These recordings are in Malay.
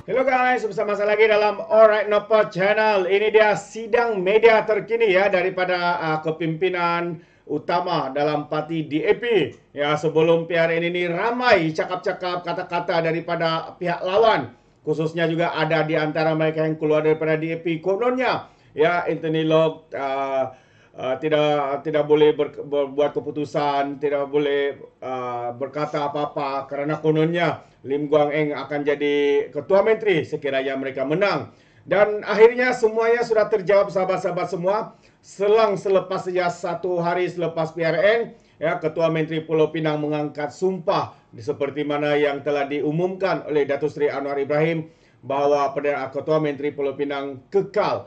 Hello guys, bersama saya lagi dalam Alright Nopo Channel. Ini dia sidang media terkini ya daripada kepimpinan utama dalam parti DAP. Ya, sebelum PRN ini ramai cakap-cakap kata-kata daripada pihak lawan. Khususnya juga ada di antara mereka yang keluar daripada DAP. Kononnya, ya, Anthony Locke tidak boleh berbuat keputusan, tidak boleh berkata apa-apa kerana kononnya Lim Guang Eng akan jadi ketua menteri sekiranya mereka menang. Dan akhirnya semuanya sudah terjawab, sahabat-sahabat semua. Selang selepas saja 1 hari selepas PRN, ya, Ketua Menteri Pulau Pinang mengangkat sumpah seperti mana yang telah diumumkan oleh Datuk Seri Anwar Ibrahim bahawa Perdana Ketua Menteri Pulau Pinang kekal.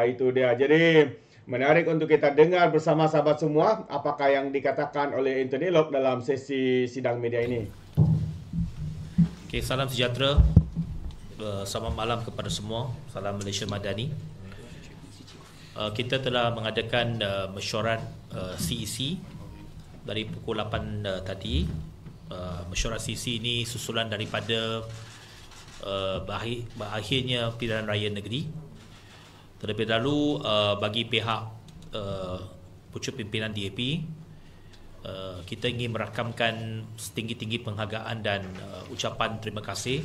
Itu dia. Jadi menarik untuk kita dengar bersama sahabat semua apakah yang dikatakan oleh Anthony Locke dalam sesi sidang media ini. Okay, salam sejahtera. Selamat malam kepada semua. Salam Malaysia Madani. Kita telah mengadakan mesyuarat CEC dari pukul 8 tadi. Mesyuarat CEC ini susulan daripada berakhirnya pilihan raya negeri. Terlebih dahulu bagi pihak pucuk pimpinan DAP, kita ingin merakamkan setinggi-tinggi penghargaan dan ucapan terima kasih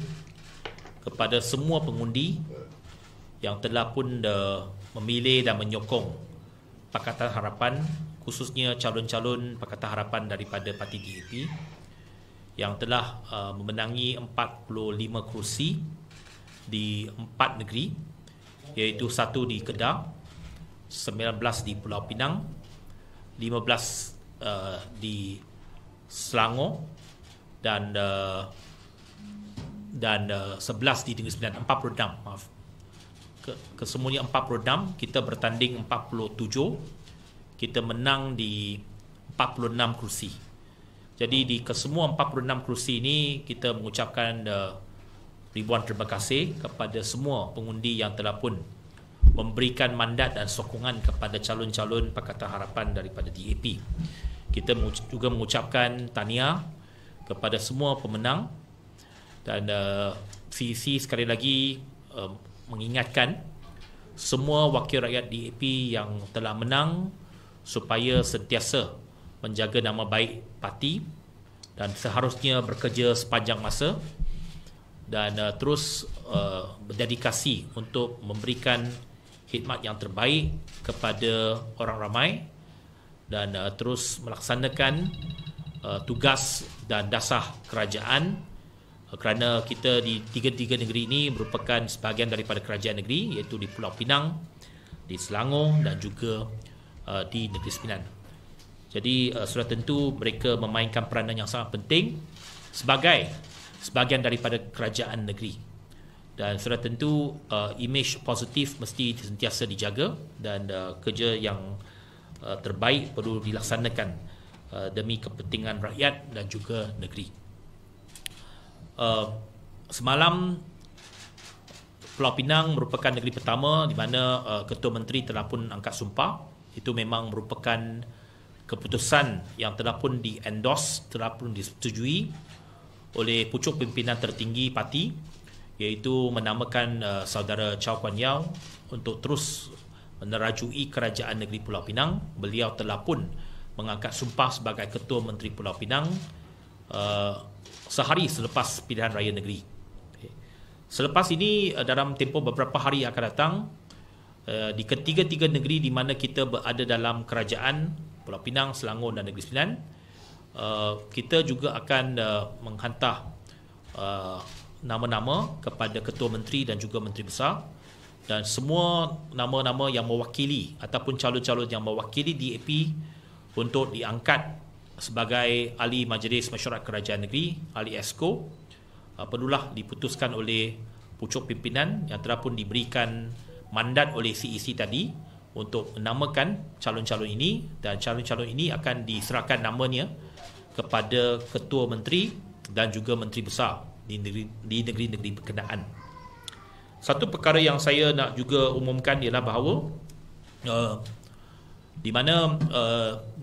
kepada semua pengundi yang telah pun memilih dan menyokong Pakatan Harapan, khususnya calon-calon Pakatan Harapan daripada parti DAP yang telah memenangi 45 kerusi di 4 negeri, iaitu 1 di Kedah, 19 di Pulau Pinang, 15 di Selangor dan 11 di Negeri Sembilan, 46, maaf. Kesemuanya 46, kita bertanding 47, kita menang di 46 kerusi. Jadi di kesemua 46 kerusi ini kita mengucapkan ribuan terima kasih kepada semua pengundi yang telah pun memberikan mandat dan sokongan kepada calon-calon Pakatan Harapan daripada DAP. Kita juga mengucapkan tahniah kepada semua pemenang dan CEC sekali lagi mengingatkan semua wakil rakyat DAP yang telah menang supaya sentiasa menjaga nama baik parti dan seharusnya bekerja sepanjang masa dan terus berdedikasi untuk memberikan khidmat yang terbaik kepada orang ramai dan terus melaksanakan tugas dan dasar kerajaan kerana kita di tiga-tiga negeri ini merupakan sebahagian daripada kerajaan negeri, iaitu di Pulau Pinang, di Selangor dan juga di Negeri Sembilan. Jadi sudah tentu mereka memainkan peranan yang sangat penting sebagai sebahagian daripada kerajaan negeri. Dan sudah tentu imej positif mesti sentiasa dijaga dan kerja yang terbaik perlu dilaksanakan demi kepentingan rakyat dan juga negeri. Semalam Pulau Pinang merupakan negeri pertama di mana Ketua Menteri telah pun angkat sumpah. Itu memang merupakan keputusan yang telah pun di-endorse, telah pun disetujui oleh pucuk pimpinan tertinggi parti, iaitu menamakan saudara Chow Kuan Yew untuk terus menerajui kerajaan negeri Pulau Pinang. Beliau telah pun mengangkat sumpah sebagai Ketua Menteri Pulau Pinang sehari selepas pilihan raya negeri. Selepas ini, dalam tempoh beberapa hari akan datang, di ketiga-tiga negeri di mana kita berada dalam kerajaan Pulau Pinang, Selangor dan Negeri Sembilan, kita juga akan menghantar nama-nama kepada Ketua Menteri dan juga Menteri Besar, dan semua nama-nama yang mewakili ataupun calon-calon yang mewakili DAP untuk diangkat sebagai ahli Majlis Mesyuarat Kerajaan Negeri, ahli EXCO, perlulah diputuskan oleh pucuk pimpinan yang telah pun diberikan mandat oleh CEC tadi untuk menamakan calon-calon ini, dan calon-calon ini akan diserahkan namanya kepada Ketua Menteri dan juga Menteri Besar di negeri-negeri berkenaan. Satu perkara yang saya nak juga umumkan ialah bahawa di mana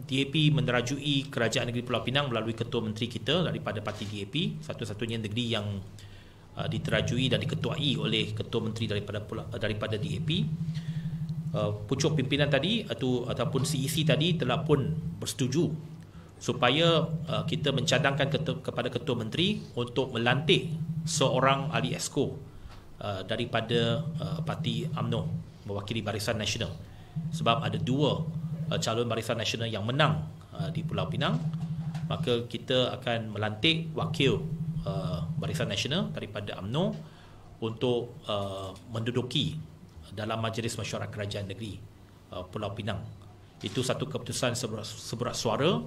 DAP menerajui kerajaan negeri Pulau Pinang melalui Ketua Menteri kita daripada parti DAP, satu-satunya negeri yang diterajui dan diketuai oleh Ketua Menteri daripada DAP. Pucuk pimpinan tadi ataupun CEC tadi telah pun bersetuju supaya kita mencadangkan kepada Ketua Menteri untuk melantik seorang ahli exco daripada parti UMNO mewakili Barisan Nasional, sebab ada dua calon Barisan Nasional yang menang di Pulau Pinang, maka kita akan melantik wakil Barisan Nasional daripada UMNO untuk menduduki dalam Majlis Mesyuarat Kerajaan Negeri Pulau Pinang. Itu satu keputusan seberat suara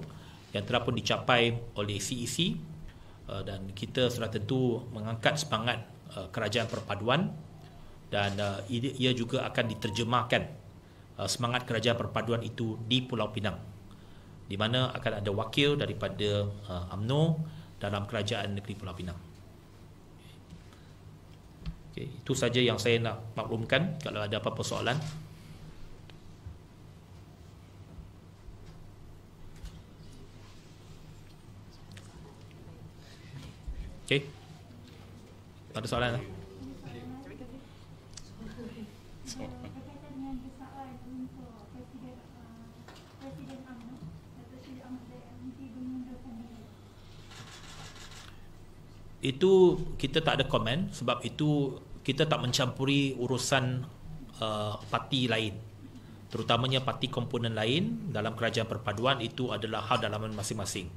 yang telah pun dicapai oleh CEC, dan kita sudah tentu mengangkat semangat kerajaan perpaduan, dan ia juga akan diterjemahkan semangat kerajaan perpaduan itu di Pulau Pinang, di mana akan ada wakil daripada UMNO dalam Kerajaan Negeri Pulau Pinang. Okay, itu saja yang saya nak maklumkan. Kalau ada apa-apa soalan. Okay. Ada soalan? Itu kita tak ada komen, sebab itu kita tak mencampuri urusan parti lain, terutamanya parti komponen lain dalam kerajaan perpaduan. Itu adalah hal dalaman masing-masing.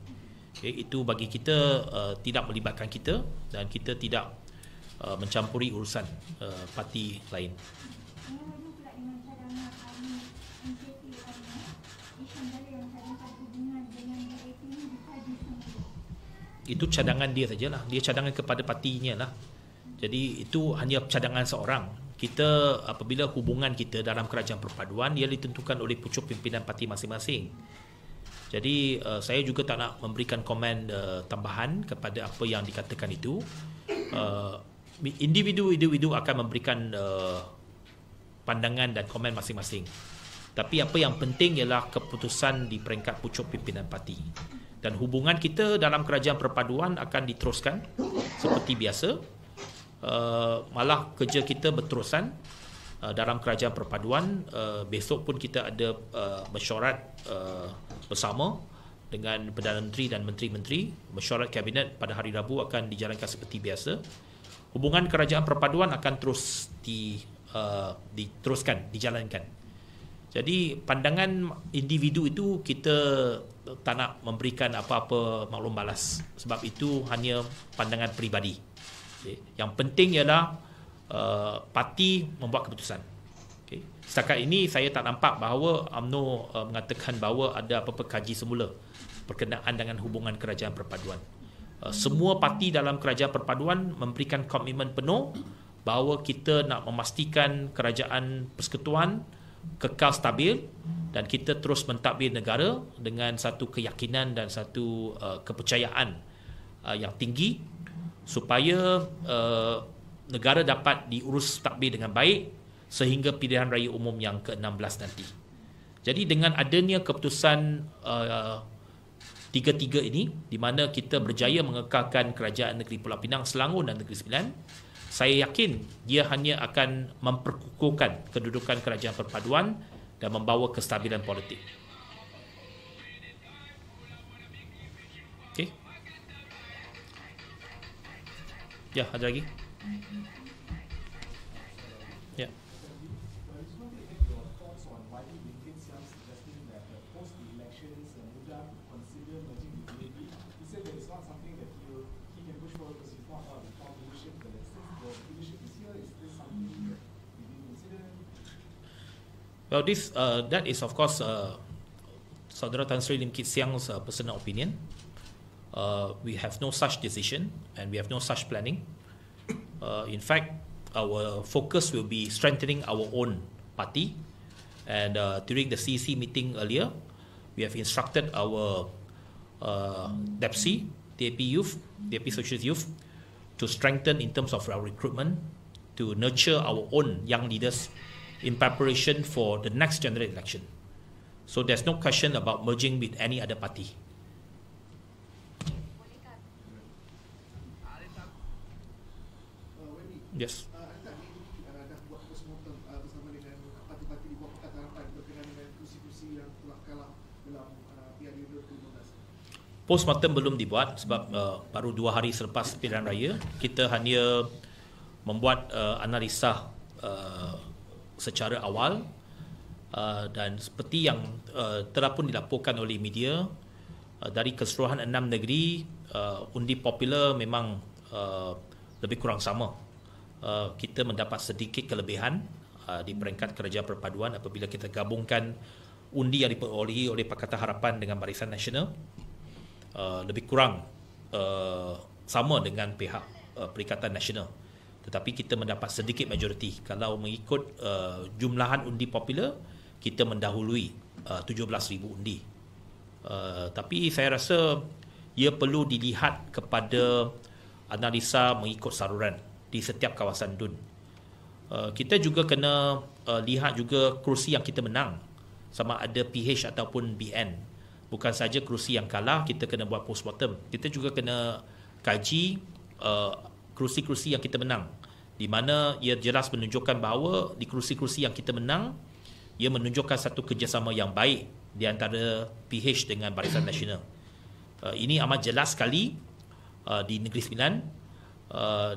Okay, itu bagi kita tidak melibatkan kita, dan kita tidak mencampuri urusan parti lain. Itu cadangan dia sajalah. Dia cadangan kepada partinya lah. Jadi itu hanya cadangan seorang. Kita apabila hubungan kita dalam kerajaan perpaduan, ia ditentukan oleh pucuk pimpinan parti masing-masing. Jadi saya juga tak nak memberikan komen tambahan kepada apa yang dikatakan itu. Individu akan memberikan pandangan dan komen masing-masing. Tapi apa yang penting ialah keputusan di peringkat pucuk pimpinan parti. Dan hubungan kita dalam kerajaan perpaduan akan diteruskan seperti biasa. Malah kerja kita berterusan dalam kerajaan perpaduan. Besok pun kita ada mesyuarat bersama dengan Perdana Menteri dan Menteri-Menteri. Mesyuarat Kabinet pada hari Rabu akan dijalankan seperti biasa. Hubungan kerajaan perpaduan akan terus diteruskan, dijalankan. Jadi pandangan individu itu kita tak nak memberikan apa-apa maklum balas, sebab itu hanya pandangan peribadi. Okay. Yang penting ialah parti membuat keputusan. Okay. Setakat ini saya tak nampak bahawa UMNO mengatakan bahawa ada apa-apa kaji semula berkenaan dengan hubungan kerajaan perpaduan. Semua parti dalam kerajaan perpaduan memberikan komitmen penuh bahawa kita nak memastikan kerajaan persekutuan kekal stabil, dan kita terus mentadbir negara dengan satu keyakinan dan satu kepercayaan yang tinggi, supaya negara dapat diurus tadbir dengan baik sehingga pilihan raya umum yang ke-16 nanti. Jadi dengan adanya keputusan tiga-tiga ini, di mana kita berjaya mengekalkan kerajaan negeri Pulau Pinang, Selangor dan Negeri Sembilan, saya yakin dia hanya akan memperkukuhkan kedudukan kerajaan perpaduan dan membawa kestabilan politik. Okey. Ya, ada lagi? Ya. Well, that is of course Saudara Tan Sri Lim Kit Siang's personal opinion. We have no such decision and we have no such planning. In fact, our focus will be strengthening our own party. And during the CEC meeting earlier, we have instructed our DAPC, DAP Youth, DAP Socialist Youth, to strengthen in terms of our recruitment, to nurture our own young leaders in preparation for the next general election. So there's no question about merging with any other party. Yes. Tadi dah buat postmortem bersama dengan parti-parti di bawah Pakatan Harapan berkenaan dengan kursi-kursi yang telah kalah dalam PRU 2015. Postmortem belum dibuat sebab baru 2 hari selepas pilihan raya. Kita hanya membuat analisa secara awal dan seperti yang telah pun dilaporkan oleh media, dari keseluruhan 6 negeri, undi popular memang lebih kurang sama. Kita mendapat sedikit kelebihan di peringkat kerajaan perpaduan apabila kita gabungkan undi yang diperolehi oleh Pakatan Harapan dengan Barisan Nasional. Lebih kurang sama dengan pihak Perikatan Nasional, tetapi kita mendapat sedikit majoriti. Kalau mengikut jumlahan undi popular, kita mendahului 17,000 undi. Tapi saya rasa ia perlu dilihat kepada analisa mengikut saluran di setiap kawasan DUN. Kita juga kena lihat juga kerusi yang kita menang, sama ada PH ataupun BN. Bukan saja kerusi yang kalah, kita kena buat postmortem. Kita juga kena kaji kerusi-kerusi yang kita menang, di mana ia jelas menunjukkan bahawa di kerusi-kerusi yang kita menang, ia menunjukkan satu kerjasama yang baik di antara PH dengan Barisan Nasional. Ini amat jelas sekali di Negeri Sembilan,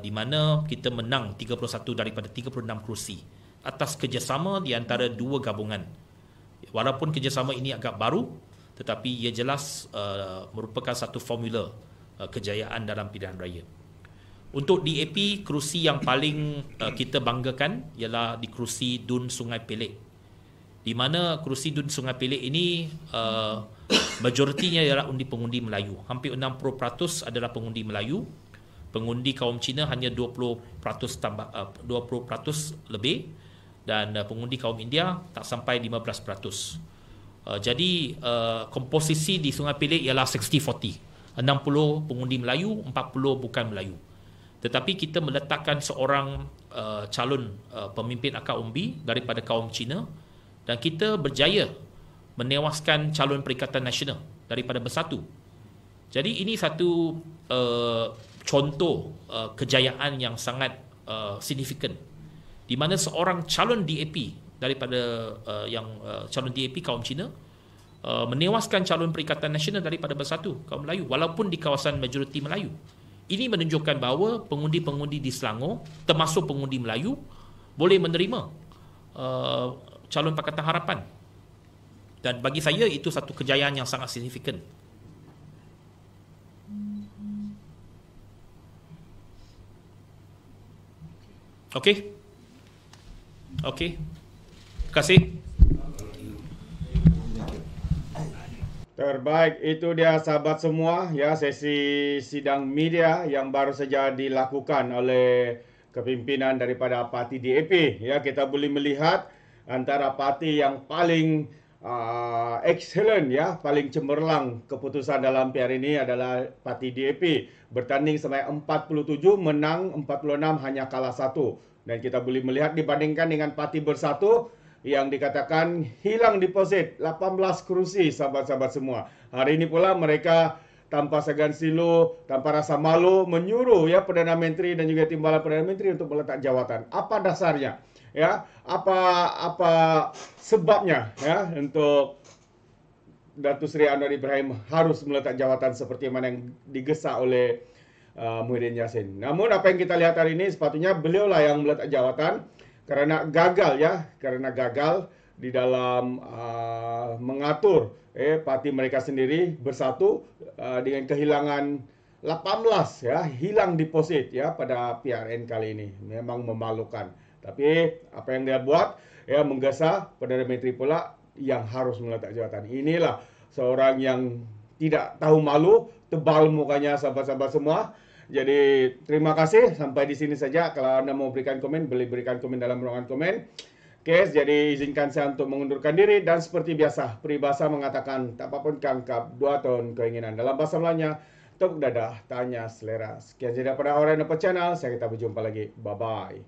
di mana kita menang 31 daripada 36 kerusi atas kerjasama di antara dua gabungan. Walaupun kerjasama ini agak baru, tetapi ia jelas merupakan satu formula kejayaan dalam pilihan raya. Untuk DAP, kerusi yang paling kita banggakan ialah di kerusi DUN Sungai Pelik, di mana kerusi DUN Sungai Pelik ini majoritinya ialah undi pengundi Melayu. Hampir 60% adalah pengundi Melayu. Pengundi kaum Cina hanya 20% tambah 20% lebih, dan pengundi kaum India tak sampai 15%. Jadi komposisi di Sungai Pelik ialah 60-40. 60 pengundi Melayu, 40 bukan Melayu. Tetapi kita meletakkan seorang calon pemimpin akar umbi daripada kaum Cina, dan kita berjaya menewaskan calon Perikatan Nasional daripada Bersatu. Jadi ini satu contoh kejayaan yang sangat signifikan, di mana seorang calon DAP daripada calon DAP kaum Cina menewaskan calon Perikatan Nasional daripada Bersatu kaum Melayu, walaupun di kawasan majoriti Melayu. Ini menunjukkan bahawa pengundi-pengundi di Selangor, termasuk pengundi Melayu, boleh menerima calon Pakatan Harapan. Dan bagi saya itu satu kejayaan yang sangat signifikan. Okey. Terima kasih. Terbaik, itu dia sahabat semua ya, sesi sidang media yang baru saja dilakukan oleh kepimpinan daripada parti DAP. Ya, kita boleh melihat antara parti yang paling excellent ya, paling cemerlang keputusan dalam PR ini adalah parti DAP. Bertanding sampai 47, menang 46, hanya kalah 1. Dan kita boleh melihat dibandingkan dengan parti Bersatu yang dikatakan hilang deposit 18 kerusi, sahabat-sahabat semua. Hari ini pula mereka tanpa segan silu, tanpa rasa malu menyuruh ya Perdana Menteri dan juga timbalan Perdana Menteri untuk meletak jawatan. Apa dasarnya? Ya, apa sebabnya ya untuk Datuk Seri Anwar Ibrahim harus meletak jawatan seperti mana yang digesa oleh Muhyiddin Yassin. Namun apa yang kita lihat hari ini sepatutnya beliaulah yang meletak jawatan karena gagal di dalam mengatur parti mereka sendiri Bersatu dengan kehilangan 18 ya, hilang deposit ya pada PRN kali ini. Memang memalukan. Tapi apa yang dia buat ya, menggesa Perdana Menteri pula yang harus meletak jawatan. Inilah seorang yang tidak tahu malu, tebal mukanya sahabat-sahabat semua. Jadi terima kasih, sampai di sini saja. Kalau anda mau berikan komen, boleh berikan komen dalam ruangan komen. Oke, jadi izinkan saya untuk mengundurkan diri, dan seperti biasa peribahasa mengatakan tak apapun kangkap 2 tahun keinginan. Dalam bahasa Melayunya, tepuk dadah, tanya selera. Sekian saja daripada Orang Dapat Channel. Saya kita berjumpa lagi. Bye bye.